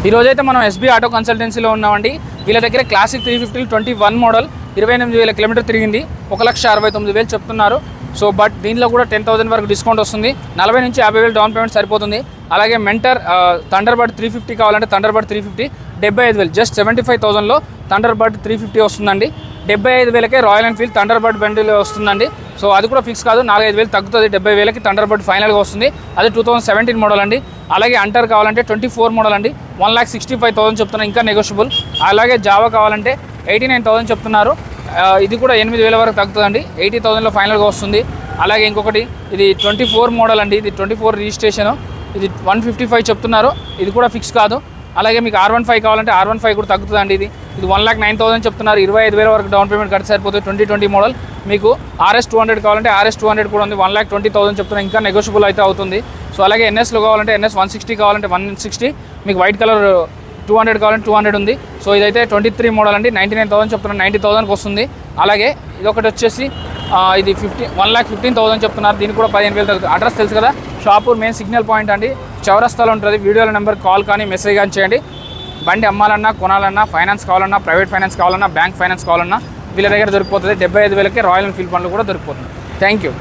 ఈరోజైతే మనం SB auto కన్సల్టెన్సీలో ఉన్నామండి. వీళ్ళ దగ్గర క్లాసిక్ 350 21 మోడల్ 28,000 కిలోమీటర్ తిరిగింది. 1,69,000 చెప్తున్నారు. సో బట్ దీనిలో కూడా 10,000 వరకు డిస్కౌంట్ వస్తుంది. 40 నుంచి 50,000 డౌన్ పేమెంట్ సరిపోతుంది. అలాగే మెంటర్ థండర్బర్డ్ 350 కావాలంటే థండర్బర్డ్ 350 75,000 జస్ట్ 75,000లో థండర్బర్డ్ 350 వస్తుందండి. 75,000కే రాయల్ ఎన్ఫీల్డ్ థండర్బర్డ్ బండిల్ వస్తుందండి. సో అది కూడా ఫిక్స్ కాదు, 4-5,000 తగ్గుతుంది. 70,000కి థండర్బర్డ్ ఫైనల్గా వస్తుంది. అది 2017 మోడల్ అండి. అలాగే అంటర్ కావాలంటే 24 మోడల్ అండి, 1,65,000 చెప్తున్నారు, ఇంకా నెగోషియబుల్. అలాగే జావా కావాలంటే 89,000 చెప్తున్నారు. ఇది కూడా 8,000 వరకు తగ్గుతుందండి. 80,000లో ఫైనల్గా వస్తుంది. అలాగే ఇంకొకటి ఇది 24 మోడల్ అండి, ఇది 24 రిజిస్ట్రేషన్, ఇది 155 చెప్తున్నారు. ఇది కూడా ఫిక్స్ కాదు. అలాగే మీకు R15 కావాలంటే R15 కూడా తగ్గుతుందండి. ఇది 1,09,000 చెప్తున్నారు. 25,000 వరకు డౌన్ పేమెంట్ కడితే సరిపోతుంది. 2020 మోడల్. మీకు RS200 కావాలంటే RS200 కూడా ఉంది, 1,20,000 చెప్తున్నారు, ఇంకా నెగోషియబుల్ అయితే అవుతుంది. సో అలాగే NSలో కావాలంటే NS 160 కావాలంటే 160, మీకు వైట్ కలర్ 200 కావాలంటే 200 ఉంది. సో ఇదైతే 23 మోడల్ అండి, 99,000 చెప్తున్నారు, 90,000కి వస్తుంది. అలాగే ఇదొకటి వచ్చేసి ఇది 1,15,000 చెప్తున్నారు. దీనికి కూడా 15,000 తగ్గుతుంది. అడ్రస్ తెలుసు కదా, షాపూర్ మెయిన్ సిగ్నల్ పాయింట్ అండి, చౌరస్తాలో ఉంటుంది. వీడియోల నెంబర్ కాల్ కానీ మెసేజ్ కానీ చేయండి. బండి అమ్మాలన్నా కొనాలన్నా, ఫైనాన్స్ కావాలన్నా, ప్రైవేట్ ఫైనాన్స్ కావాలన్నా, బ్యాంక్ ఫైనాన్స్ కావాలన్నా వీళ్ళ దగ్గర దొరికిపోతుంది. 75,000కే రాయల్ ఎన్ఫీల్డ్ బండ్లు కూడా దొరికిపోతుంది. Thank you.